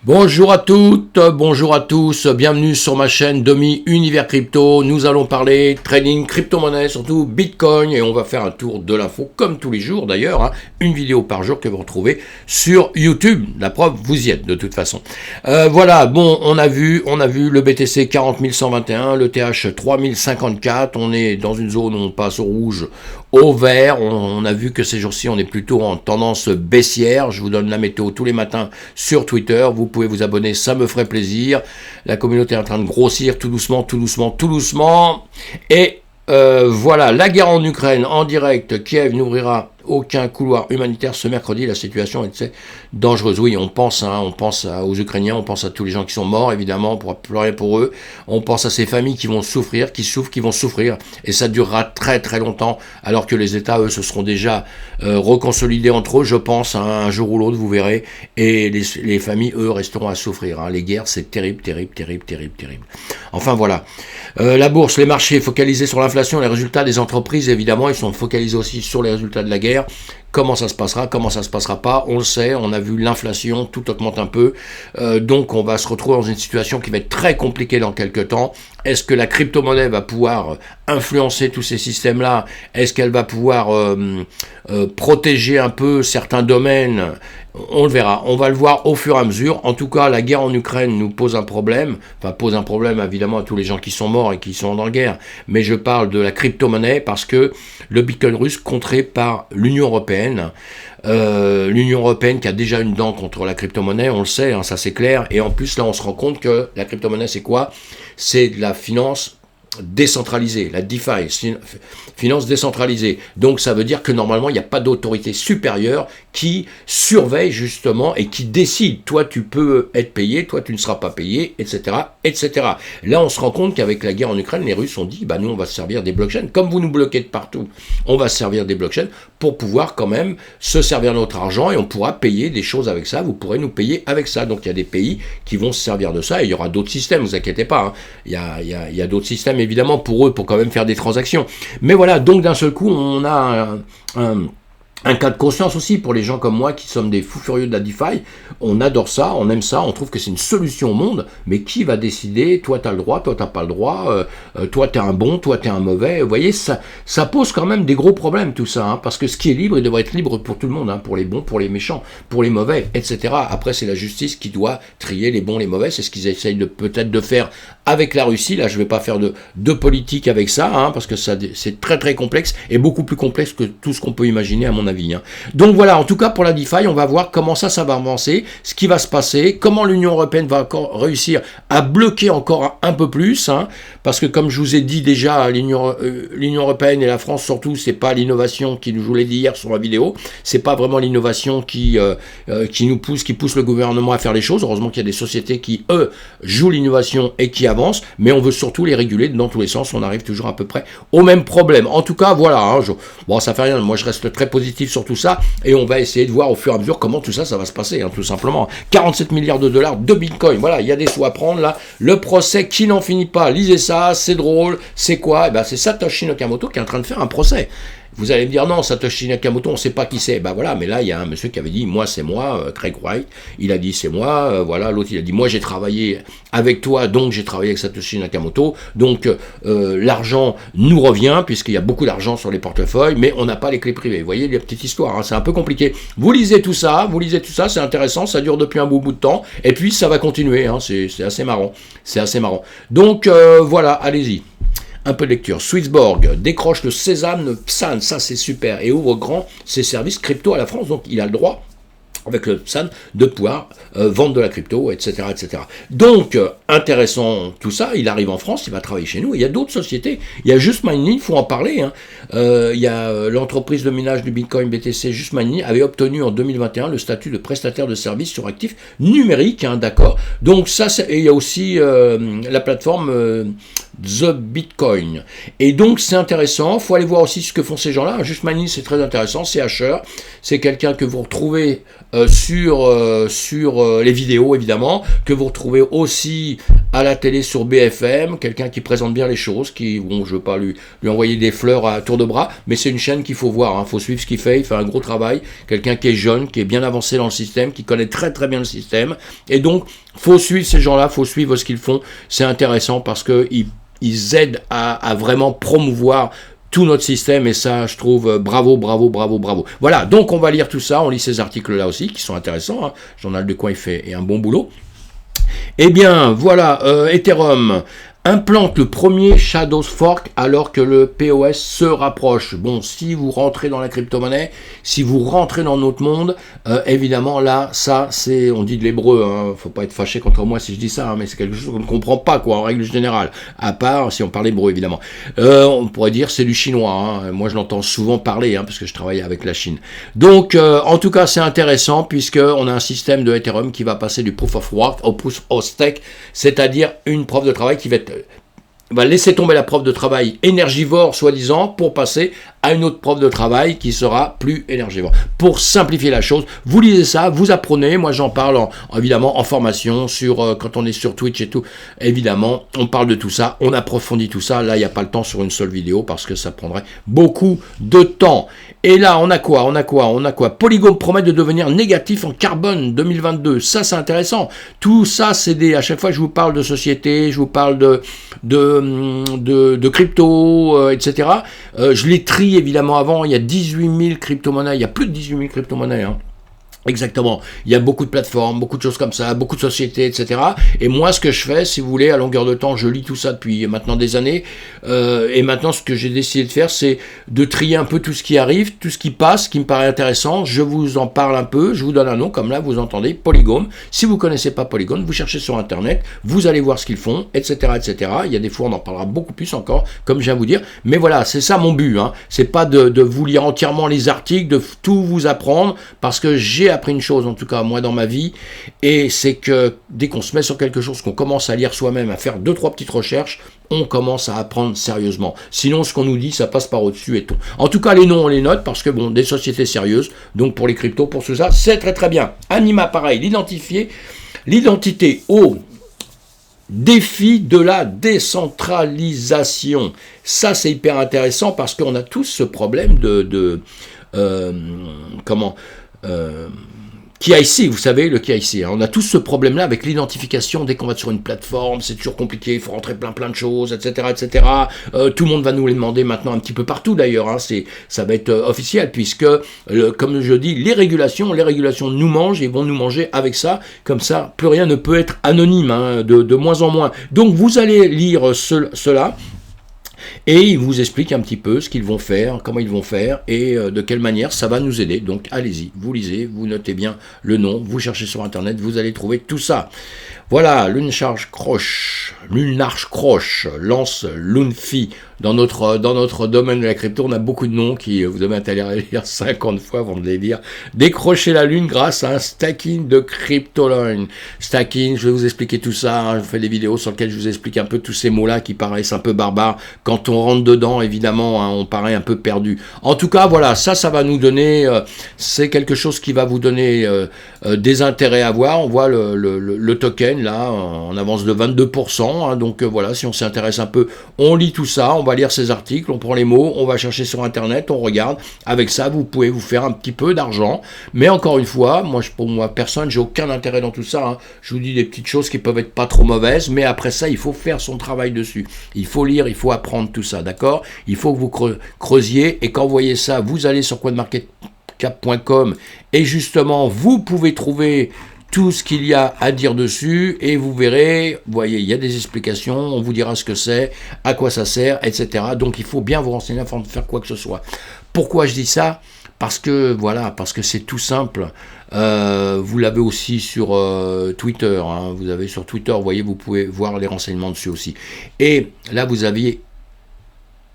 Bonjour à toutes, bonjour à tous, bienvenue sur ma chaîne Domi Univers Crypto. Nous allons parler trading, crypto-monnaie, surtout Bitcoin, et on va faire un tour de l'info comme tous les jours d'ailleurs, une vidéo par jour que vous retrouvez sur YouTube. La preuve, vous y êtes de toute façon. Voilà, bon, on a vu le BTC 40 121, le TH 3054, on est dans une zone où on passe au rouge, au vert. On a vu que ces jours-ci, on est plutôt en tendance baissière. Je vous donne la météo tous les matins sur Twitter. Vous pouvez vous abonner, ça me ferait plaisir. La communauté est en train de grossir tout doucement, tout doucement, tout doucement. Et voilà, la guerre en Ukraine en direct. Kiev n'ouvrira aucun couloir humanitaire ce mercredi. La situation est dangereuse. Oui, on pense aux Ukrainiens, on pense à tous les gens qui sont morts, évidemment, on pourra pleurer pour eux. On pense à ces familles qui vont souffrir, qui souffrent, qui vont souffrir. Et ça durera très très longtemps, alors que les États, eux, se seront déjà reconsolidés entre eux, je pense, un jour ou l'autre, vous verrez. Et les familles, eux, resteront à souffrir. Les guerres, c'est terrible, terrible, terrible, terrible, terrible. Enfin, voilà. La bourse, les marchés focalisés sur l'inflation, les résultats des entreprises, évidemment, ils sont focalisés aussi sur les résultats de la guerre. Comment ça se passera, comment ça se passera pas, on le sait, on a vu l'inflation, tout augmente un peu, donc on va se retrouver dans une situation qui va être très compliquée dans quelques temps. Est-ce que la crypto-monnaie va pouvoir influencer tous ces systèmes-là? Est-ce qu'elle va pouvoir protéger un peu certains domaines? On le verra, on va le voir au fur et à mesure. En tout cas, la guerre en Ukraine nous pose un problème, évidemment à tous les gens qui sont morts et qui sont dans la guerre, mais je parle de la crypto-monnaie parce que le Bitcoin russe contré par l'Union européenne, l'Union européenne qui a déjà une dent contre la crypto-monnaie, on le sait, ça c'est clair, et en plus là on se rend compte que la crypto-monnaie c'est quoi? C'est de la finance décentralisée, la DeFi, finance décentralisée. Donc ça veut dire que normalement il n'y a pas d'autorité supérieure qui surveille justement et qui décide, toi tu peux être payé, toi tu ne seras pas payé, etc. etc. Là on se rend compte qu'avec la guerre en Ukraine, les Russes ont dit, nous on va se servir des blockchains, comme vous nous bloquez de partout, on va se servir des blockchains pour pouvoir quand même se servir de notre argent et on pourra payer des choses avec ça, vous pourrez nous payer avec ça. Donc il y a des pays qui vont se servir de ça et il y aura d'autres systèmes, ne vous inquiétez pas, il y a d'autres systèmes évidemment pour eux, pour quand même faire des transactions. Mais voilà, donc d'un seul coup, on a un cas de conscience aussi pour les gens comme moi qui sommes des fous furieux de la DeFi. On adore ça, on aime ça, on trouve que c'est une solution au monde, mais qui va décider? Toi t'as le droit, toi t'as pas le droit, toi t'es un bon, toi t'es un mauvais. Vous voyez, ça pose quand même des gros problèmes tout ça, parce que ce qui est libre, il devrait être libre pour tout le monde, pour les bons, pour les méchants, pour les mauvais, etc. Après c'est la justice qui doit trier les bons, les mauvais, c'est ce qu'ils essayent peut-être de faire avec la Russie. Là je vais pas faire de politique avec ça, parce que c'est très très complexe, et beaucoup plus complexe que tout ce qu'on peut imaginer à mon avis. Donc voilà, en tout cas pour la DeFi, on va voir comment ça va avancer, ce qui va se passer, comment l'Union européenne va encore réussir à bloquer encore un peu plus, parce que comme je vous ai dit déjà, l'Union européenne et la France surtout, c'est pas l'innovation je vous l'ai dit hier sur la vidéo, c'est pas vraiment l'innovation qui pousse le gouvernement à faire les choses. Heureusement qu'il y a des sociétés qui, eux, jouent l'innovation et qui avancent, mais on veut surtout les réguler dans tous les sens, on arrive toujours à peu près au même problème. En tout cas, voilà, bon, ça fait rien, moi je reste très positif sur tout ça, et on va essayer de voir au fur et à mesure comment tout ça va se passer, tout simplement. 47 milliards de dollars de Bitcoin, voilà, il y a des sous à prendre là, le procès qui n'en finit pas, lisez ça, c'est drôle, c'est quoi? C'est Satoshi Nakamoto qui est en train de faire un procès. Vous allez me dire, non, Satoshi Nakamoto, on ne sait pas qui c'est. Voilà, mais là, il y a un monsieur qui avait dit, moi, c'est moi, Craig Wright. Il a dit, c'est moi. Voilà, l'autre, il a dit, moi, j'ai travaillé avec toi, donc j'ai travaillé avec Satoshi Nakamoto. Donc, l'argent nous revient, puisqu'il y a beaucoup d'argent sur les portefeuilles, mais on n'a pas les clés privées. Vous voyez, les petites histoires, c'est un peu compliqué. Vous lisez tout ça, c'est intéressant, ça dure depuis un bout de temps, et puis ça va continuer, c'est assez marrant. C'est assez marrant. Donc, voilà, allez-y. Un peu de lecture. Swissborg décroche le sésame PSAN, ça c'est super, et ouvre grand ses services crypto à la France, donc il a le droit avec le PSAN de pouvoir vendre de la crypto, etc. etc. Donc, intéressant tout ça, il arrive en France, il va travailler chez nous, et il y a d'autres sociétés, il y a Just Mining, il faut en parler, il y a l'entreprise de minage du Bitcoin BTC, Just Mining, avait obtenu en 2021 le statut de prestataire de services sur actifs numériques, d'accord. Donc ça, et il y a aussi la plateforme The Bitcoin. Et donc c'est intéressant, il faut aller voir aussi ce que font ces gens-là. Just Mining, c'est très intéressant, c'est Asher, c'est quelqu'un que vous retrouvez sur les vidéos évidemment, que vous retrouvez aussi à la télé sur BFM, quelqu'un qui présente bien les choses, qui, bon, je veux pas lui envoyer des fleurs à tour de bras, mais c'est une chaîne qu'il faut voir, faut suivre ce qu'il fait, il fait un gros travail, quelqu'un qui est jeune, qui est bien avancé dans le système, qui connaît très très bien le système, et donc faut suivre ces gens-là, faut suivre ce qu'ils font, c'est intéressant parce que ils aident à vraiment promouvoir tout notre système, et ça, je trouve, bravo. Voilà, donc on va lire tout ça, on lit ces articles-là aussi, qui sont intéressants, Journal de Coin, il fait un bon boulot. Eh bien, voilà, Ethereum implante le premier Shadows Fork alors que le POS se rapproche. Bon, si vous rentrez dans la crypto-monnaie, si vous rentrez dans notre monde, évidemment, là, ça, c'est, on dit de l'hébreu, faut pas être fâché contre moi si je dis ça, mais c'est quelque chose qu'on ne comprend pas, en règle générale, à part si on parle hébreu, évidemment. On pourrait dire c'est du chinois, moi je l'entends souvent parler, parce que je travaille avec la Chine. Donc, en tout cas, c'est intéressant, puisqu'on a un système de Ethereum qui va passer du Proof of Work au Proof of Stake, c'est-à-dire une preuve de travail qui va laisser tomber la preuve de travail énergivore, soi-disant, pour passer à une autre preuve de travail qui sera plus énergivore. Pour simplifier la chose, vous lisez ça, vous apprenez, moi j'en parle évidemment en formation, quand on est sur Twitch et tout, évidemment, on parle de tout ça, on approfondit tout ça, là il n'y a pas le temps sur une seule vidéo, parce que ça prendrait beaucoup de temps. Et là, on a quoi Polygon promet de devenir négatif en carbone 2022, ça c'est intéressant. Tout ça, c'est à chaque fois que je vous parle de société, je vous parle de crypto, etc. Je les trie évidemment avant, il y a 18 000 crypto-monnaies, il y a plus de 18 000 crypto-monnaies, Exactement, il y a beaucoup de plateformes, beaucoup de choses comme ça, beaucoup de sociétés, etc. Et moi, ce que je fais, si vous voulez, à longueur de temps, je lis tout ça depuis maintenant des années, et maintenant, ce que j'ai décidé de faire, c'est de trier un peu tout ce qui arrive, tout ce qui passe, qui me paraît intéressant, je vous en parle un peu, je vous donne un nom, comme là, vous entendez, Polygon. Si vous connaissez pas Polygon, vous cherchez sur Internet, vous allez voir ce qu'ils font, etc., etc. Il y a des fois, on en parlera beaucoup plus encore, comme je viens de vous dire, mais voilà, c'est ça mon but, c'est pas de vous lire entièrement les articles, de tout vous apprendre, parce que j'ai appris une chose, en tout cas moi dans ma vie, et c'est que dès qu'on se met sur quelque chose, qu'on commence à lire soi-même, à faire 2-3 petites recherches, on commence à apprendre sérieusement. Sinon, ce qu'on nous dit, ça passe par au-dessus et tout. En tout cas, les noms, on les note, parce que bon, des sociétés sérieuses, donc pour les cryptos, pour tout ça, c'est très très bien. Anima, pareil, l'identité au défi de la décentralisation. Ça, c'est hyper intéressant, parce qu'on a tous ce problème KYC, vous savez, le KYC, on a tous ce problème-là avec l'identification. Dès qu'on va sur une plateforme, c'est toujours compliqué, il faut rentrer plein de choses, etc., etc. Tout le monde va nous les demander maintenant un petit peu partout d'ailleurs, ça va être officiel, puisque, comme je dis, les régulations nous mangent et vont nous manger avec ça, comme ça, plus rien ne peut être anonyme, de moins en moins. Donc vous allez lire cela, et il vous explique un petit peu ce qu'ils vont faire, comment ils vont faire, et de quelle manière ça va nous aider. Donc allez-y, vous lisez, vous notez bien le nom, vous cherchez sur Internet, vous allez trouver tout ça. Voilà, Lunarch Croche lance Lunfi. Dans notre domaine de la crypto, on a beaucoup de noms qui, vous devez intérêt à lire 50 fois avant de les lire. Décrocher la lune grâce à un stacking de CryptoLine. Stacking, je vais vous expliquer tout ça, je fais des vidéos sur lesquelles je vous explique un peu tous ces mots-là qui paraissent un peu barbares. Quand on rentre dedans, évidemment, on paraît un peu perdu. En tout cas, voilà, ça va nous donner, c'est quelque chose qui va vous donner des intérêts à voir. On voit le token, là, en avance de 22%, donc voilà, si on s'intéresse un peu, on lit tout ça, on va lire ces articles, on prend les mots, on va chercher sur Internet, on regarde. Avec ça, vous pouvez vous faire un petit peu d'argent. Mais encore une fois, pour moi, personne, j'ai aucun intérêt dans tout ça. Je vous dis des petites choses qui peuvent être pas trop mauvaises, mais après ça, il faut faire son travail dessus. Il faut lire, il faut apprendre tout ça, d'accord? Il faut que vous creusiez, et quand vous voyez ça, vous allez sur coinmarketcap.com, et justement, vous pouvez trouver tout ce qu'il y a à dire dessus, et vous verrez, vous voyez, il y a des explications, on vous dira ce que c'est, à quoi ça sert, etc. Donc il faut bien vous renseigner avant de faire quoi que ce soit. Pourquoi je dis ça? Parce que c'est tout simple. Vous l'avez aussi sur Twitter, vous avez sur Twitter, vous voyez, vous pouvez voir les renseignements dessus aussi. Et là, vous aviez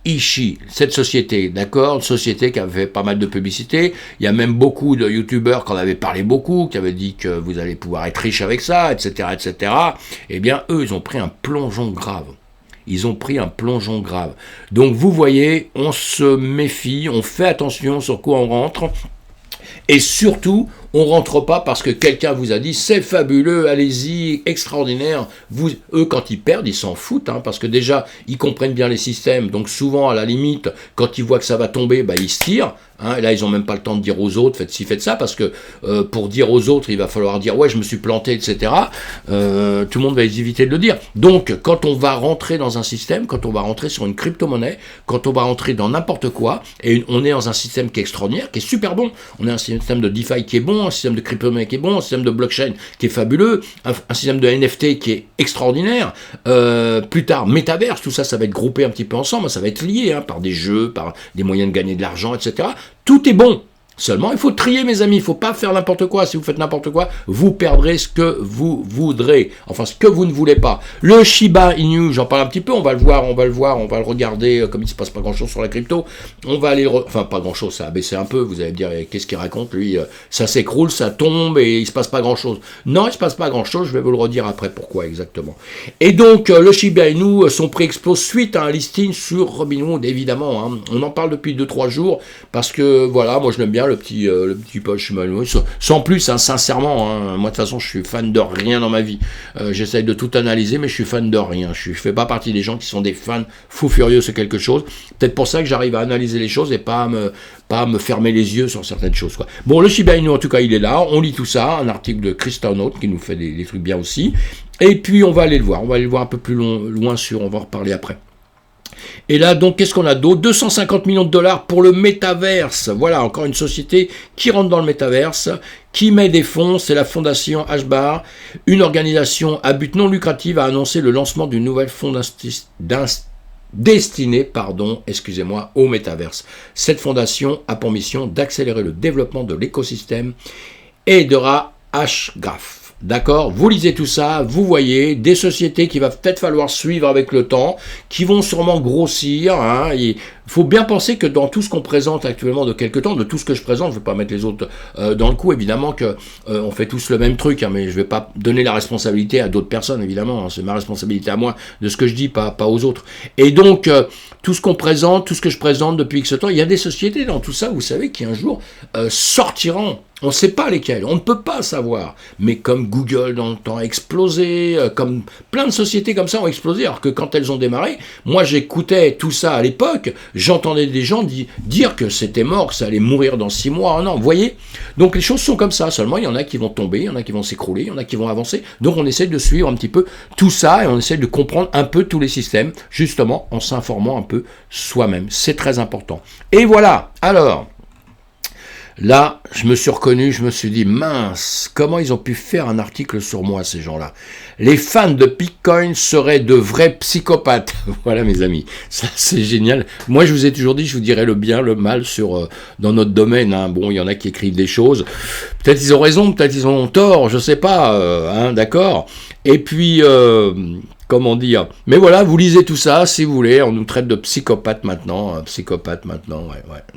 Ishi, cette société, d'accord, une société qui avait fait pas mal de publicité. Il y a même beaucoup de youtubeurs qui en avaient parlé beaucoup, qui avaient dit que vous allez pouvoir être riche avec ça, etc., etc. Eh bien, eux, ils ont pris un plongeon grave. Donc, vous voyez, on se méfie, on fait attention sur quoi on rentre. Et surtout, On rentre pas parce que quelqu'un vous a dit c'est fabuleux, allez-y, extraordinaire. Eux, quand ils perdent, ils s'en foutent, hein, parce que déjà, ils comprennent bien les systèmes. Donc souvent, à la limite, quand ils voient que ça va tomber, ils se tirent. Hein, et là, ils n'ont même pas le temps de dire aux autres, faites ci, faites ça, parce que pour dire aux autres, il va falloir dire, ouais, je me suis planté, etc. Tout le monde va éviter de le dire. Donc, quand on va rentrer dans un système, quand on va rentrer sur une crypto-monnaie, quand on va rentrer dans n'importe quoi, et on est dans un système qui est extraordinaire, qui est super bon, on a un système de DeFi qui est bon, un système de crypto-monnaie qui est bon, un système de blockchain qui est fabuleux, un système de NFT qui est extraordinaire, plus tard, Metaverse, tout ça, ça va être groupé un petit peu ensemble, ça va être lié, hein, par des jeux, par des moyens de gagner de l'argent, etc. Tout est bon. Seulement, il faut trier, mes amis, il ne faut pas faire n'importe quoi. Si vous faites n'importe quoi, vous perdrez ce que vous voudrez. Enfin, ce que vous ne voulez pas. Le Shiba Inu, j'en parle un petit peu, on va le voir, on va le regarder, comme il ne se passe pas grand-chose sur la crypto. On va aller, enfin, pas grand-chose, ça a baissé un peu, vous allez me dire, qu'est-ce qu'il raconte, lui, ça s'écroule, ça tombe, et il ne se passe pas grand-chose. Non, il ne se passe pas grand-chose, je vais vous le redire après, pourquoi exactement. Et donc, le Shiba Inu, son prix explose suite à un listing sur Robinhood, évidemment, hein. On en parle depuis 2-3 jours, parce que, voilà, moi je l'aime bien, le petit poche sans plus, hein, sincèrement, hein, moi de toute façon je suis fan de rien dans ma vie, j'essaye de tout analyser, mais je suis fan de rien, je fais pas partie des gens qui sont des fans fous furieux sur quelque chose, peut-être pour ça que j'arrive à analyser les choses et pas à me fermer les yeux sur certaines choses, quoi. Bon, le Shiba Inu en tout cas il est là, on lit tout ça, un article de Christonaut qui nous fait des trucs bien aussi, et puis on va aller le voir un peu plus loin on va en reparler après. Et là, donc, qu'est-ce qu'on a d'autre? 250 millions de dollars pour le métaverse. Voilà, encore une société qui rentre dans le métaverse, qui met des fonds. C'est la fondation HBAR, une organisation à but non lucratif, a annoncé le lancement d'une nouvelle fondation destinée, au métaverse. Cette fondation a pour mission d'accélérer le développement de l'écosystème et aidera HGraph. D'accord, vous lisez tout ça, vous voyez des sociétés qu'il va peut-être falloir suivre avec le temps, qui vont sûrement grossir. Hein, il faut bien penser que dans tout ce qu'on présente actuellement de quelque temps, de tout ce que je présente, je ne vais pas mettre les autres dans le coup, évidemment que on fait tous le même truc, hein, mais je ne vais pas donner la responsabilité à d'autres personnes, évidemment, hein, c'est ma responsabilité à moi de ce que je dis, pas aux autres. Et donc, tout ce qu'on présente, tout ce que je présente depuis X temps, il y a des sociétés dans tout ça, vous savez, qui un jour sortiront. On ne sait pas lesquelles, on ne peut pas savoir. Mais comme Google dans le temps a explosé, comme plein de sociétés comme ça ont explosé, alors que quand elles ont démarré, moi j'écoutais tout ça à l'époque, j'entendais des gens dire que c'était mort, que ça allait mourir dans 6 mois, 1 an, vous voyez? Donc les choses sont comme ça, seulement il y en a qui vont tomber, il y en a qui vont s'écrouler, il y en a qui vont avancer. Donc on essaie de suivre un petit peu tout ça et on essaie de comprendre un peu tous les systèmes, justement en s'informant un peu soi-même. C'est très important. Et voilà, alors... Là, je me suis reconnu, je me suis dit, mince, comment ils ont pu faire un article sur moi, ces gens-là? Les fans de Bitcoin seraient de vrais psychopathes. Voilà, mes amis, ça c'est génial. Moi, je vous ai toujours dit, je vous dirais le bien, le mal dans notre domaine. Hein. Bon, il y en a qui écrivent des choses. Peut-être ils ont raison, peut-être ils ont tort, je sais pas, hein, d'accord. Et puis... comment dire? Mais voilà, vous lisez tout ça, si vous voulez, on nous traite de psychopathe maintenant, ouais,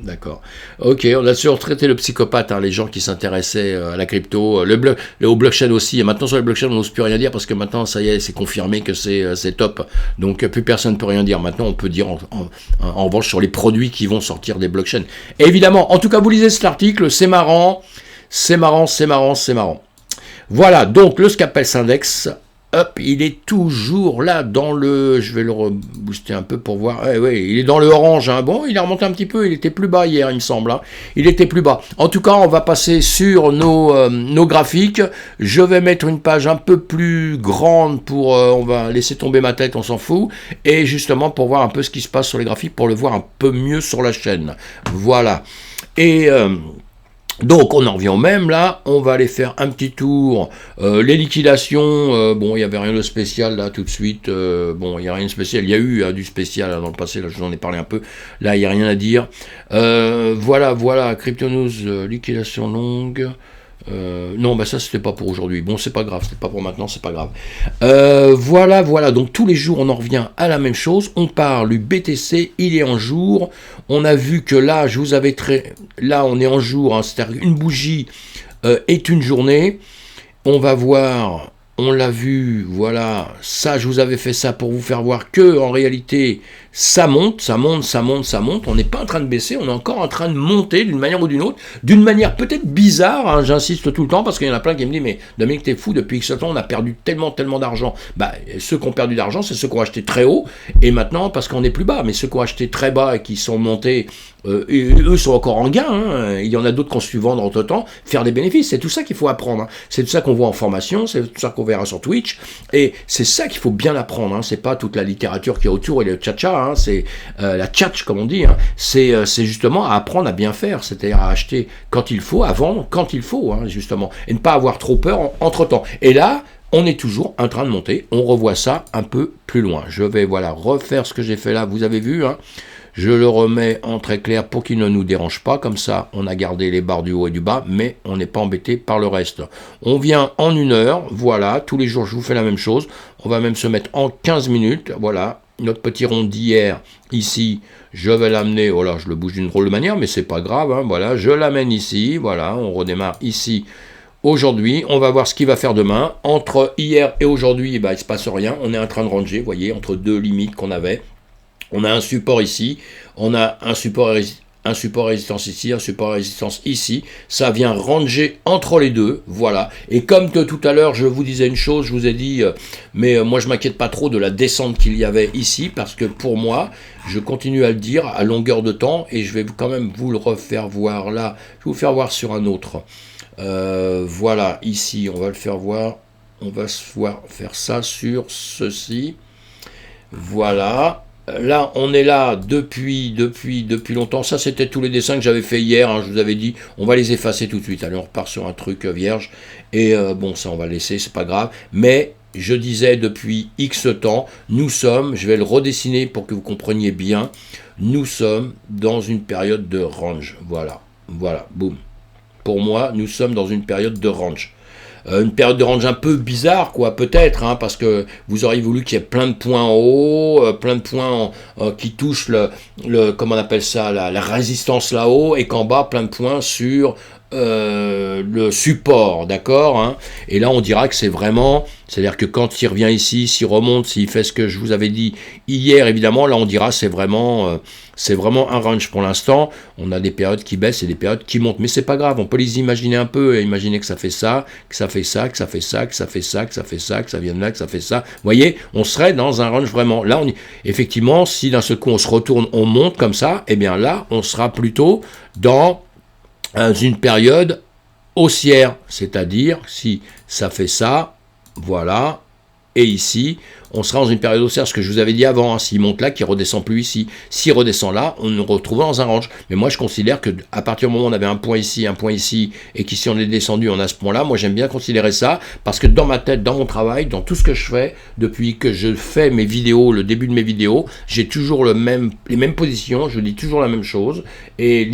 d'accord. Ok, on a surtraité le psychopathe, hein, les gens qui s'intéressaient à la crypto, au blockchain aussi, et maintenant sur le blockchain, on n'ose plus rien dire, parce que maintenant, ça y est, c'est confirmé que c'est top, donc plus personne ne peut rien dire, maintenant on peut dire en revanche sur les produits qui vont sortir des blockchains. Et évidemment, en tout cas, vous lisez cet article, c'est marrant. Voilà, donc le Scalpel Index, hop, il est toujours là dans le... Je vais le rebooster un peu pour voir. Ouais, il est dans le orange. Hein. Bon, il est remonté un petit peu. Il était plus bas hier, il me semble. Hein. Il était plus bas. En tout cas, on va passer sur nos graphiques. Je vais mettre une page un peu plus grande pour... on va laisser tomber ma tête, on s'en fout. Et justement, pour voir un peu ce qui se passe sur les graphiques, pour le voir un peu mieux sur la chaîne. Voilà. Et... donc on en revient au même là, on va aller faire un petit tour, les liquidations, bon il n'y avait rien de spécial là tout de suite, bon il n'y a rien de spécial, il y a eu du spécial là, dans le passé, là je vous en ai parlé un peu, là il n'y a rien à dire, voilà, Crypto News, liquidation longue, non, ça c'était pas pour aujourd'hui. Bon, c'est pas grave, c'était pas pour maintenant, c'est pas grave. Voilà. Donc tous les jours, on en revient à la même chose. On parle du BTC, il est en jour. On a vu que là, là, on est en jour. Hein, c'est-à-dire qu'une bougie est une journée. On va voir On l'a vu, voilà, ça je vous avais fait ça pour vous faire voir que en réalité ça monte, ça monte, ça monte, ça monte, on n'est pas en train de baisser, on est encore en train de monter d'une manière ou d'une autre, d'une manière peut-être bizarre, hein, j'insiste tout le temps parce qu'il y en a plein qui me disent mais Dominique t'es fou, depuis X temps on a perdu tellement d'argent. Bah ceux qui ont perdu d'argent c'est ceux qui ont acheté très haut et maintenant parce qu'on est plus bas, mais ceux qui ont acheté très bas et qui sont montés, eux sont encore en gain, hein. Il y en a d'autres qui ont su vendre entre temps, faire des bénéfices, c'est tout ça qu'il faut apprendre, hein. C'est tout ça qu'on voit en formation, c'est tout ça qu'on verra sur Twitch, et c'est ça qu'il faut bien apprendre, hein. C'est pas toute la littérature qui est autour et le tcha-tcha, hein. C'est la tchatch comme on dit, hein. C'est justement à apprendre à bien faire, c'est-à-dire à acheter quand il faut, à vendre quand il faut, hein, justement, et ne pas avoir trop peur entre-temps. Et là, on est toujours en train de monter, on revoit ça un peu plus loin. Je vais voilà refaire ce que j'ai fait là, vous avez vu, hein. Je le remets en très clair pour qu'il ne nous dérange pas. Comme ça, on a gardé les barres du haut et du bas, mais on n'est pas embêté par le reste. On vient en 1 heure, voilà. Tous les jours, je vous fais la même chose. On va même se mettre en 15 minutes, voilà. Notre petit rond d'hier, ici, je vais l'amener, voilà, je le bouge d'une drôle de manière, mais c'est pas grave, hein, voilà. Je l'amène ici, voilà, on redémarre ici. Aujourd'hui, on va voir ce qu'il va faire demain. Entre hier et aujourd'hui, il ne se passe rien. On est en train de ranger, vous voyez, entre deux limites qu'on avait. On a un support ici, on a un support résistance ici, un support résistance ici. Ça vient ranger entre les deux, voilà. Et comme tout à l'heure, je vous disais une chose, je vous ai dit, mais moi je m'inquiète pas trop de la descente qu'il y avait ici, parce que pour moi, je continue à le dire à longueur de temps, et je vais quand même vous le refaire voir là. Je vais vous faire voir sur un autre. Voilà, ici, on va le faire voir. On va se voir faire ça sur ceci. Voilà. Là, on est là depuis longtemps. Ça, c'était tous les dessins que j'avais fait hier. Hein, je vous avais dit, on va les effacer tout de suite. Allez, on repart sur un truc vierge. Et bon, ça, on va laisser, c'est pas grave. Mais je disais depuis X temps, nous sommes, je vais le redessiner pour que vous compreniez bien, nous sommes dans une période de range. Voilà, voilà, boum. Pour moi, nous sommes dans une période de range. Une période de range un peu bizarre, quoi, peut-être, hein, parce que vous auriez voulu qu'il y ait plein de points en haut, plein de points qui touchent comment on appelle ça, la résistance là-haut, et qu'en bas, plein de points sur le support, d'accord, hein. Et là, on dira que c'est vraiment, c'est-à-dire que quand il revient ici, s'il remonte, s'il fait ce que je vous avais dit hier, évidemment, là, on dira c'est vraiment un range pour l'instant. On a des périodes qui baissent et des périodes qui montent, mais c'est pas grave, on peut les imaginer un peu, et imaginer que ça fait ça, que ça fait ça, que ça fait ça, que ça fait ça, que ça fait ça, que ça vient de là, que ça fait ça. Vous voyez, on serait dans un range vraiment. Là, effectivement, si d'un seul coup on se retourne, on monte comme ça, eh bien là, on sera plutôt dans une période haussière, c'est-à-dire si ça fait ça, voilà, et ici, on sera dans une période haussière, ce que je vous avais dit avant, hein, s'il monte là, qu'il ne redescend plus ici. S'il redescend là, on nous retrouve dans un range. Mais moi, je considère qu'à partir du moment où on avait un point ici, et qu'ici on est descendu, on a ce point-là, moi j'aime bien considérer ça, parce que dans ma tête, dans mon travail, dans tout ce que je fais, depuis que je fais mes vidéos, le début de mes vidéos, j'ai toujours les mêmes positions, je dis toujours la même chose, et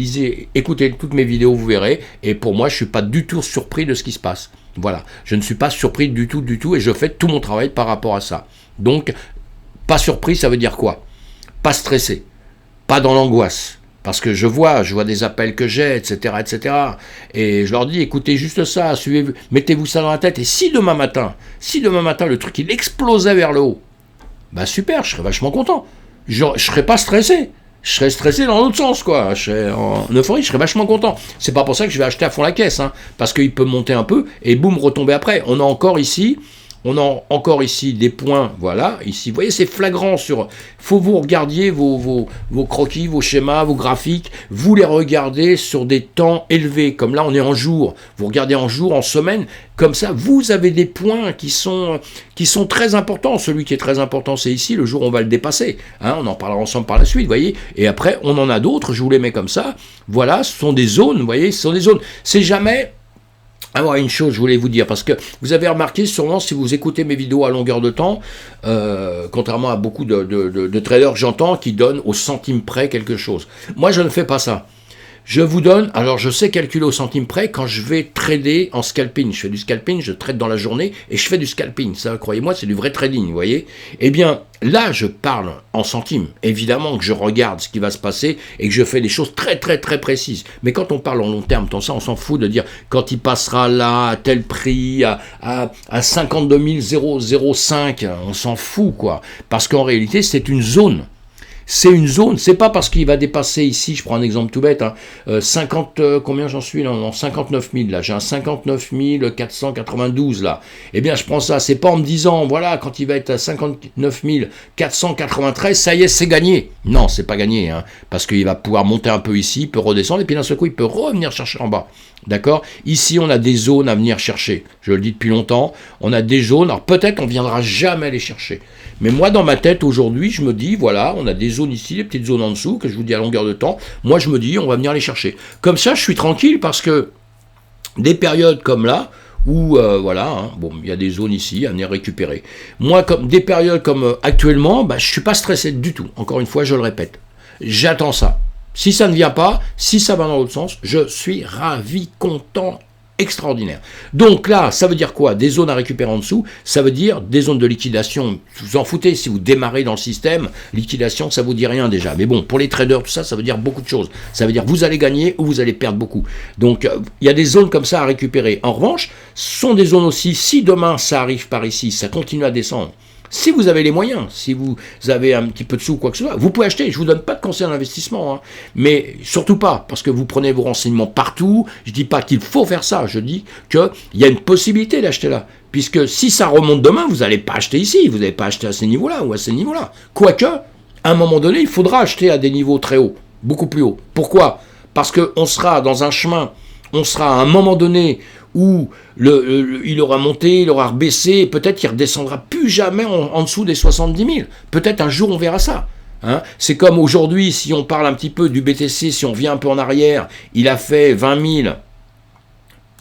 écoutez toutes mes vidéos, vous verrez, et pour moi, je ne suis pas du tout surpris de ce qui se passe. Voilà, je ne suis pas surpris du tout, et je fais tout mon travail par rapport à ça. Donc, pas surpris, ça veut dire quoi? Pas stressé, pas dans l'angoisse, parce que je vois des appels que j'ai, etc., etc., et je leur dis, écoutez juste ça, suivez, mettez-vous ça dans la tête, et si demain matin, le truc, il explosait vers le haut, bah super, je serais vachement content, je serais pas stressé. Je serais stressé dans l'autre sens, quoi. Je serais en euphorie, je serais vachement content. C'est pas pour ça que je vais acheter à fond la caisse, hein, parce qu'il peut monter un peu et boum, retomber après. On a encore ici des points, voilà. Ici, vous voyez, c'est flagrant sur. Faut vous regardiez vos croquis, vos schémas, vos graphiques. Vous les regardez sur des temps élevés. Comme là, on est en jour. Vous regardez en jour, en semaine. Comme ça, vous avez des points qui sont très importants. Celui qui est très important, c'est ici. Le jour où on va le dépasser. Hein, on en parlera ensemble par la suite, vous voyez. Et après, on en a d'autres. Je vous les mets comme ça. Voilà, ce sont des zones, vous voyez. Ce sont des zones. C'est jamais. Ah ouais, une chose, je voulais vous dire, parce que vous avez remarqué sûrement si vous écoutez mes vidéos à longueur de temps, contrairement à beaucoup de traders que j'entends qui donnent au centime près quelque chose. Moi, je ne fais pas ça. Je vous donne, alors je sais calculer au centime près quand je vais trader en scalping. Je fais du scalping, je trade dans la journée et je fais du scalping. Ça, croyez-moi, c'est du vrai trading, vous voyez. Eh bien, là, je parle en centimes. Évidemment que je regarde ce qui va se passer et que je fais des choses très, très, très précises. Mais quand on parle en long terme, tout ça, on s'en fout de dire quand il passera là, à tel prix, à 52 005, on s'en fout, quoi. Parce qu'en réalité, c'est une zone. C'est une zone, c'est pas parce qu'il va dépasser ici, je prends un exemple tout bête, hein, 50, combien j'en suis là, non, 59 000 là, j'ai un 59 492 là, eh bien je prends ça, c'est pas en me disant, voilà, quand il va être à 59 493, ça y est, c'est gagné. Non, c'est pas gagné, hein, parce qu'il va pouvoir monter un peu ici, il peut redescendre, et puis d'un seul coup, il peut revenir chercher en bas. D'accord? Ici, on a des zones à venir chercher. Je le dis depuis longtemps. On a des zones. Alors peut-être on ne viendra jamais les chercher. Mais moi, dans ma tête, aujourd'hui, je me dis, voilà, on a des zones ici, des petites zones en dessous, que je vous dis à longueur de temps. Moi, je me dis, on va venir les chercher. Comme ça, je suis tranquille parce que des périodes comme là, où, voilà, hein, bon, il y a des zones ici à venir récupérer. Moi, comme des périodes comme actuellement, bah, je ne suis pas stressé du tout. Encore une fois, je le répète. J'attends ça. Si ça ne vient pas, si ça va dans l'autre sens, je suis ravi, content, extraordinaire. Donc là, ça veut dire quoi? Des zones à récupérer en dessous, ça veut dire des zones de liquidation. Vous en foutez, si vous démarrez dans le système, liquidation, ça vous dit rien déjà. Mais bon, pour les traders, tout ça, ça veut dire beaucoup de choses. Ça veut dire vous allez gagner ou vous allez perdre beaucoup. Donc, il y a des zones comme ça à récupérer. En revanche, ce sont des zones aussi, si demain ça arrive par ici, ça continue à descendre, si vous avez les moyens, si vous avez un petit peu de sous ou quoi que ce soit, vous pouvez acheter. Je ne vous donne pas de conseil en investissement, hein, mais surtout pas, parce que vous prenez vos renseignements partout. Je ne dis pas qu'il faut faire ça, je dis qu'il y a une possibilité d'acheter là. Puisque si ça remonte demain, vous n'allez pas acheter ici, vous n'allez pas acheter à ces niveaux-là ou à ces niveaux-là. Quoique, à un moment donné, il faudra acheter à des niveaux très hauts, beaucoup plus hauts. Pourquoi? Parce qu'on sera dans un chemin, on sera à un moment donné où il aura monté, il aura rebaissé, peut-être qu'il ne redescendra plus jamais en dessous des 70 000. Peut-être un jour on verra ça. Hein. C'est comme aujourd'hui, si on parle un petit peu du BTC, si on vient un peu en arrière, il a fait 20 000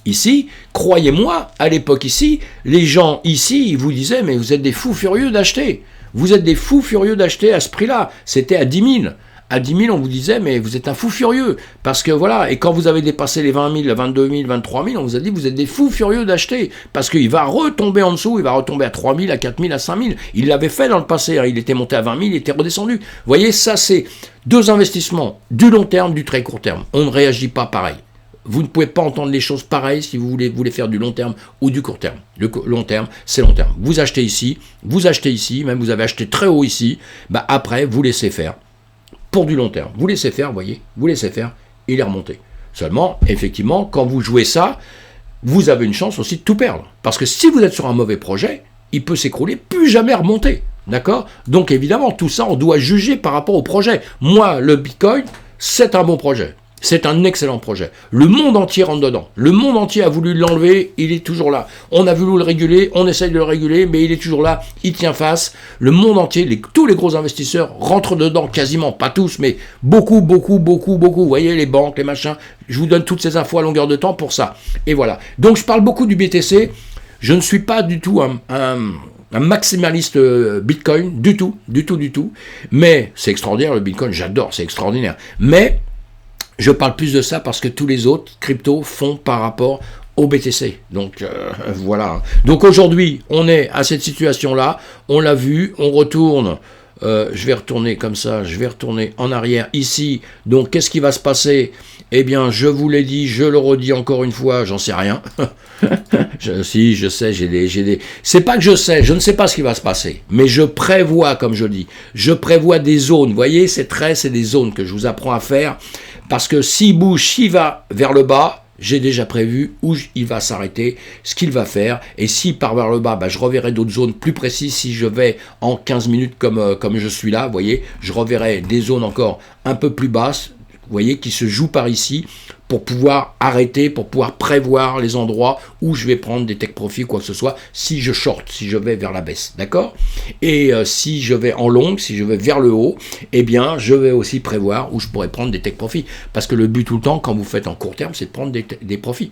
ici. Croyez-moi, à l'époque ici, les gens ici, ils vous disaient, mais vous êtes des fous furieux d'acheter. Vous êtes des fous furieux d'acheter à ce prix-là. C'était à 10 000. À 10 000, on vous disait, mais vous êtes un fou furieux. Parce que voilà, et quand vous avez dépassé les 20 000, les 22 000, 23 000, on vous a dit, vous êtes des fous furieux d'acheter. Parce qu'il va retomber en dessous, il va retomber à 3 000, à 4 000, à 5 000. Il l'avait fait dans le passé, hein. Il était monté à 20 000, il était redescendu. Vous voyez, ça c'est deux investissements, du long terme, du très court terme. On ne réagit pas pareil. Vous ne pouvez pas entendre les choses pareilles si vous voulez faire du long terme ou du court terme. Le long terme, c'est long terme. Vous achetez ici, même vous avez acheté très haut ici, bah après, vous laissez faire. Pour du long terme. Vous laissez faire, voyez, vous laissez faire, il est remonté. Seulement, effectivement, quand vous jouez ça, vous avez une chance aussi de tout perdre. Parce que si vous êtes sur un mauvais projet, il peut s'écrouler, plus jamais remonter. D'accord? Donc évidemment, tout ça, on doit juger par rapport au projet. Moi, le Bitcoin, c'est un bon projet. C'est un excellent projet. Le monde entier rentre dedans. Le monde entier a voulu l'enlever, il est toujours là. On a voulu le réguler, on essaye de le réguler, mais il est toujours là, il tient face. Le monde entier, tous les gros investisseurs rentrent dedans, quasiment, pas tous, mais beaucoup. Vous voyez, les banques, les machins, je vous donne toutes ces infos à longueur de temps pour ça. Et voilà. Donc je parle beaucoup du BTC, je ne suis pas du tout un maximaliste Bitcoin, du tout. Mais c'est extraordinaire le Bitcoin, j'adore, c'est extraordinaire. Mais je parle plus de ça parce que tous les autres cryptos font par rapport au BTC. Donc voilà. Donc aujourd'hui, on est à cette situation-là. On l'a vu, on retourne. Je vais retourner comme ça, je vais retourner en arrière ici. Donc qu'est-ce qui va se passer? Eh bien, je vous l'ai dit, je le redis encore une fois, j'en sais rien. Si, je sais, j'ai des... C'est pas que je sais, je ne sais pas ce qui va se passer. Mais je prévois, comme je dis. Je prévois des zones. Vous voyez, c'est des zones que je vous apprends à faire. Parce que s'il bouge, s'il va vers le bas, j'ai déjà prévu où il va s'arrêter, ce qu'il va faire. Et s'il part vers le bas, bah, je reverrai d'autres zones plus précises. Si je vais en 15 minutes comme je suis là, vous voyez, je reverrai des zones encore un peu plus basses, vous voyez, qui se jouent par ici, pour pouvoir arrêter, pour pouvoir prévoir les endroits où je vais prendre des take profits, quoi que ce soit, si je short, si je vais vers la baisse, d'accord? Et si je vais en longue, si je vais vers le haut, eh bien, je vais aussi prévoir où je pourrais prendre des take profits. Parce que le but tout le temps, quand vous faites en court terme, c'est de prendre des profits.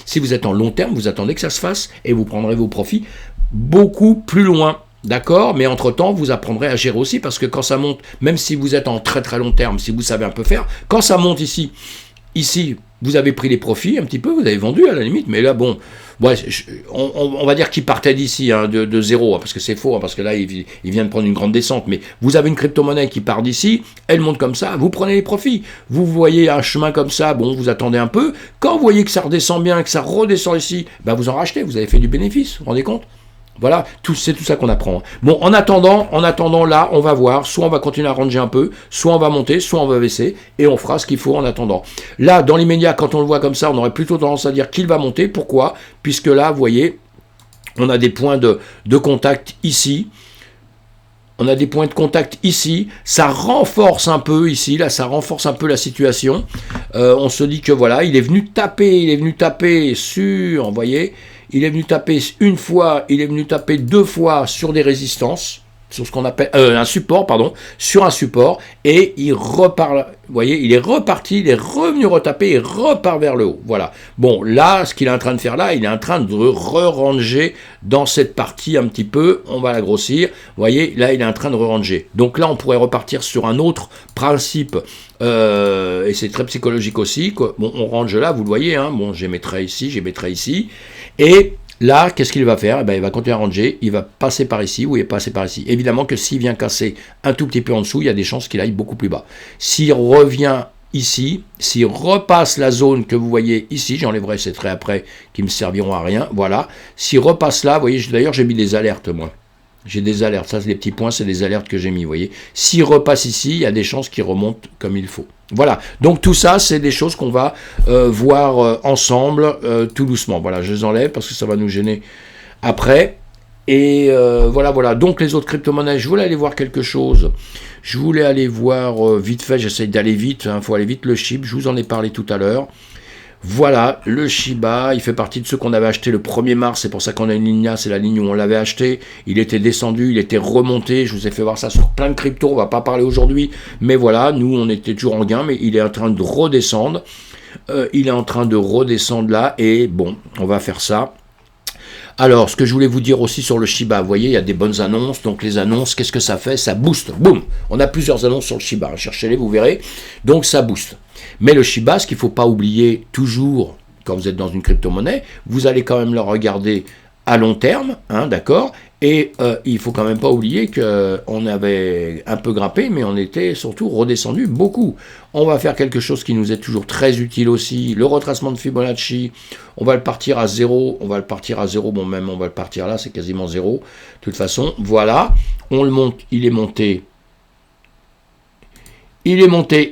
Si vous êtes en long terme, vous attendez que ça se fasse et vous prendrez vos profits beaucoup plus loin. D'accord, mais entre-temps, vous apprendrez à gérer aussi, parce que quand ça monte, même si vous êtes en très très long terme, si vous savez un peu faire, quand ça monte ici, ici, vous avez pris les profits un petit peu, vous avez vendu à la limite, mais là, bon, ouais, on va dire qu'il partait d'ici, hein, de zéro, hein, parce que c'est faux, hein, parce que là, il vient de prendre une grande descente, mais vous avez une crypto-monnaie qui part d'ici, elle monte comme ça, vous prenez les profits. Vous voyez un chemin comme ça, bon, vous attendez un peu, quand vous voyez que ça redescend bien, que ça redescend ici, ben vous en rachetez, vous avez fait du bénéfice, vous vous rendez compte ? Voilà, c'est tout ça qu'on apprend. Bon, en attendant, là, on va voir, soit on va continuer à ranger un peu, soit on va monter, soit on va baisser, et on fera ce qu'il faut en attendant. Là, dans l'immédiat, quand on le voit comme ça, on aurait plutôt tendance à dire qu'il va monter. Pourquoi ? Puisque là, vous voyez, on a des points de contact ici. On a des points de contact ici, ça renforce un peu ici, là, ça renforce un peu la situation. On se dit que voilà, il est venu taper sur, vous voyez, il est venu taper une fois, il est venu taper 2 fois sur des résistances, sur ce qu'on appelle un support, sur un support, et il repart, vous voyez, il est reparti, il est revenu retaper et repart vers le haut. Voilà. Bon, là, ce qu'il est en train de faire là, il est en train de re-ranger dans cette partie un petit peu, on va la grossir. Vous voyez, là, il est en train de re-ranger. Donc là, on pourrait repartir sur un autre principe, et c'est très psychologique aussi, quoi. Bon, on range là, vous le voyez, hein. Bon, j'émettrai ici, et là, qu'est-ce qu'il va faire ? Eh ben, il va continuer à ranger, il va passer par ici, ou il est passé par ici. Évidemment que s'il vient casser un tout petit peu en dessous, il y a des chances qu'il aille beaucoup plus bas. S'il revient ici, s'il repasse la zone que vous voyez ici, j'enlèverai ces traits après qui me serviront à rien, voilà. S'il repasse là, vous voyez, d'ailleurs j'ai mis des alertes moi. J'ai des alertes, ça c'est les petits points, c'est des alertes que j'ai mis, vous voyez. S'il repasse ici, il y a des chances qu'il remonte comme il faut. Voilà, donc tout ça, c'est des choses qu'on va voir ensemble, tout doucement. Voilà, je les enlève parce que ça va nous gêner après. Et voilà. Donc les autres crypto-monnaies, je voulais aller voir quelque chose. Je voulais aller voir vite fait, j'essaie d'aller vite, faut aller vite, le SHIB, je vous en ai parlé tout à l'heure. Voilà, le Shiba, il fait partie de ceux qu'on avait acheté le 1er mars, c'est pour ça qu'on a une ligne là, c'est la ligne où on l'avait acheté, il était descendu, il était remonté, je vous ai fait voir ça sur plein de cryptos, on va pas parler aujourd'hui, mais voilà, nous on était toujours en gain, mais il est en train de redescendre, là, et bon, on va faire ça. Alors, ce que je voulais vous dire aussi sur le Shiba, vous voyez, il y a des bonnes annonces, donc les annonces, qu'est-ce que ça fait ? Ça booste, boum. On a plusieurs annonces sur le Shiba, cherchez-les, vous verrez, donc ça booste. Mais le Shiba, ce qu'il ne faut pas oublier toujours, quand vous êtes dans une crypto-monnaie, vous allez quand même le regarder à long terme, hein, d'accord ? Et il ne faut quand même pas oublier qu'on avait un peu grimpé, mais on était surtout redescendu beaucoup. On va faire quelque chose qui nous est toujours très utile aussi, le retracement de Fibonacci. On va le partir à 0, bon même on va le partir là, c'est quasiment 0. De toute façon, voilà, on le monte, il est monté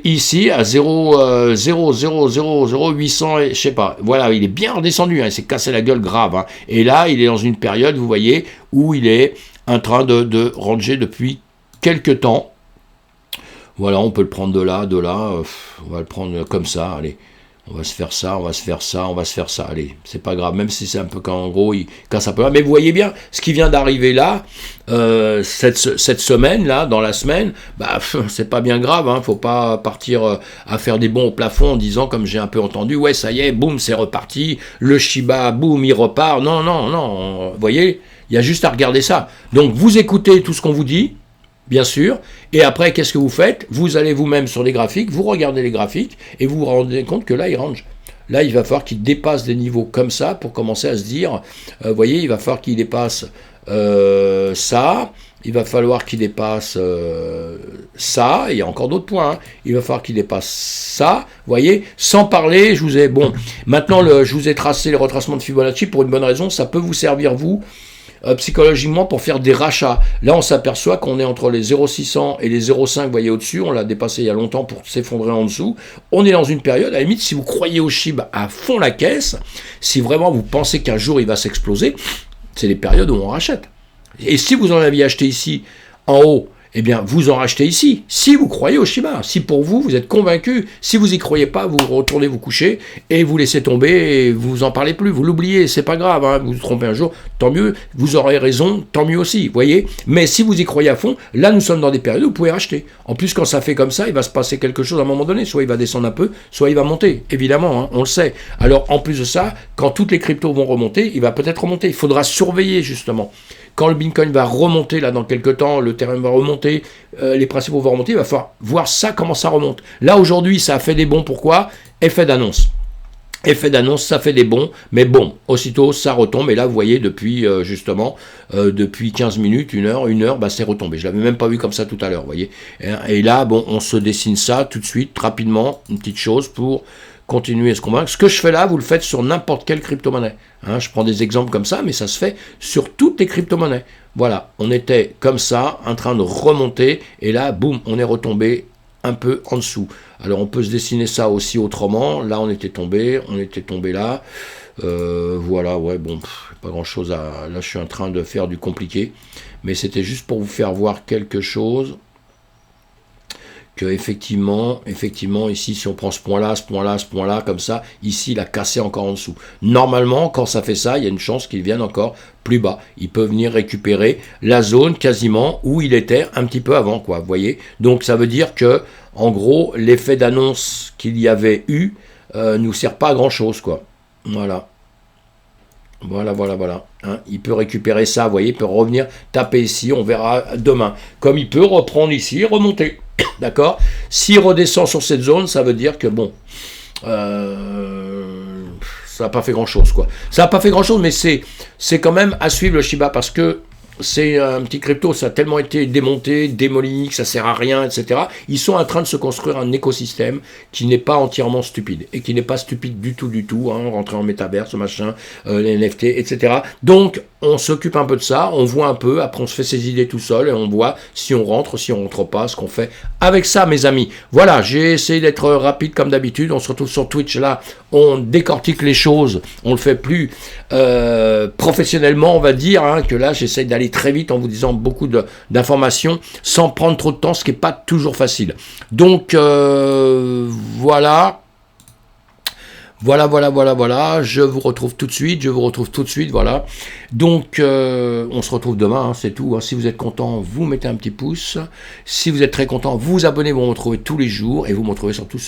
ici à 0,0000800, je sais pas. Voilà, il est bien redescendu, hein, il s'est cassé la gueule grave. Hein. Et là, il est dans une période, vous voyez, où il est en train de ranger depuis quelques temps. Voilà, on peut le prendre de là, on va le prendre comme ça, allez. On va se faire ça, allez, c'est pas grave, même si c'est un peu quand en gros il casse un peu là, mais vous voyez bien, ce qui vient d'arriver là, cette semaine, là, dans la semaine, bah, c'est pas bien grave, hein, faut pas partir à faire des bonds au plafond en disant, comme j'ai un peu entendu, ouais, ça y est, boum, c'est reparti, le Shiba, boum, il repart, non, vous voyez, il y a juste à regarder ça. Donc, vous écoutez tout ce qu'on vous dit, bien sûr, et après, qu'est-ce que vous faites ? Vous allez vous-même sur les graphiques, vous regardez les graphiques, et vous vous rendez compte que là, il range. Là, il va falloir qu'il dépasse des niveaux comme ça, pour commencer à se dire, vous voyez, il va falloir qu'il dépasse ça, il va falloir qu'il dépasse ça, et il y a encore d'autres points, hein. Il va falloir qu'il dépasse ça, vous voyez, sans parler, maintenant, je vous ai tracé le retracement de Fibonacci pour une bonne raison, ça peut vous servir, vous, psychologiquement pour faire des rachats. Là, on s'aperçoit qu'on est entre les 0,600 et les 0,5, vous voyez au-dessus, on l'a dépassé il y a longtemps pour s'effondrer en dessous. On est dans une période, à la limite, si vous croyez au Shiba à fond la caisse, si vraiment vous pensez qu'un jour il va s'exploser, c'est les périodes où on rachète. Et si vous en aviez acheté ici, en haut, eh bien, vous en rachetez ici, si vous croyez au Shiba. Si pour vous, vous êtes convaincu, si vous y croyez pas, vous retournez vous coucher et vous laissez tomber et vous en parlez plus, vous l'oubliez, c'est pas grave, hein, vous vous trompez un jour, tant mieux, vous aurez raison, tant mieux aussi, vous voyez. Mais si vous y croyez à fond, là, nous sommes dans des périodes où vous pouvez racheter. En plus, quand ça fait comme ça, il va se passer quelque chose à un moment donné, soit il va descendre un peu, soit il va monter, évidemment, hein, on le sait. Alors, en plus de ça, quand toutes les cryptos vont remonter, il va peut-être remonter, il faudra surveiller, justement. Quand le Bitcoin va remonter, là, dans quelques temps, le terrain va remonter, les principaux vont remonter, il va falloir voir ça, comment ça remonte. Là, aujourd'hui, ça a fait des bons, pourquoi ? effet d'annonce. Effet d'annonce, ça fait des bons, mais bon, aussitôt ça retombe, et là vous voyez depuis justement, depuis 15 minutes, une heure, bah c'est retombé. Je l'avais même pas vu comme ça tout à l'heure, vous voyez. Et là, bon, on se dessine ça tout de suite, rapidement, une petite chose pour continuer ce combat. Ce que je fais là, vous le faites sur n'importe quelle crypto-monnaie. Hein, je prends des exemples comme ça, mais ça se fait sur toutes les crypto-monnaies. Voilà, on était comme ça, en train de remonter, et là, boum, on est retombé un peu en dessous. Alors on peut se dessiner ça aussi autrement. Là on était tombé là. Voilà, ouais, bon, pas grand chose à... Là je suis en train de faire du compliqué. Mais c'était juste pour vous faire voir quelque chose. Que effectivement, ici, si on prend ce point-là, comme ça, ici, il a cassé encore en dessous. Normalement, quand ça fait ça, il y a une chance qu'il vienne encore plus bas. Il peut venir récupérer la zone quasiment où il était un petit peu avant, quoi, vous voyez. Donc, ça veut dire que, en gros, l'effet d'annonce qu'il y avait eu nous sert pas à grand-chose, quoi. Voilà. Voilà. Hein, il peut récupérer ça, vous voyez, il peut revenir taper ici, on verra demain. Comme il peut reprendre ici et remonter. D'accord? S'il redescend sur cette zone, ça veut dire que bon, ça n'a pas fait grand-chose, quoi. Ça n'a pas fait grand-chose, mais c'est quand même à suivre le Shiba, parce que c'est un petit crypto, ça a tellement été démonté, démoli, que ça sert à rien, etc. Ils sont en train de se construire un écosystème qui n'est pas entièrement stupide, et qui n'est pas stupide du tout, hein, rentrer en métaverse, machin, les NFT, etc. Donc, on s'occupe un peu de ça, on voit un peu, après on se fait ses idées tout seul, et on voit si on rentre pas, ce qu'on fait avec ça, mes amis. Voilà, j'ai essayé d'être rapide comme d'habitude, on se retrouve sur Twitch, là, on décortique les choses, on le fait plus professionnellement, on va dire, hein, que là, j'essaye d'aller très vite en vous disant beaucoup d'informations, sans prendre trop de temps, ce qui n'est pas toujours facile. Donc, voilà. Voilà, je vous retrouve tout de suite, voilà. Donc, on se retrouve demain, hein, c'est tout. Hein. Si vous êtes content, vous mettez un petit pouce. Si vous êtes très content, vous vous abonnez, vous me retrouvez tous les jours, et vous me retrouvez surtout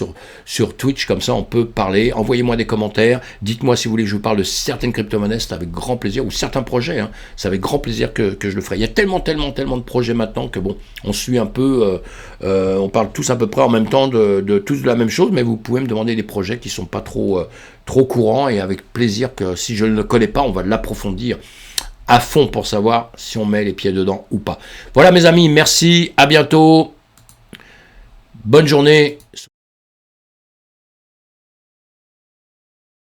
sur Twitch, comme ça on peut parler. Envoyez-moi des commentaires, dites-moi si vous voulez que je vous parle de certaines crypto-monnaies, c'est avec grand plaisir, ou certains projets, hein, c'est avec grand plaisir que je le ferai. Il y a tellement de projets maintenant que bon, on suit un peu, on parle tous à peu près en même temps de tous de la même chose, mais vous pouvez me demander des projets qui sont pas trop courant, et avec plaisir, que si je ne le connais pas, on va l'approfondir à fond pour savoir si on met les pieds dedans ou pas. Voilà mes amis, merci, à bientôt, bonne journée.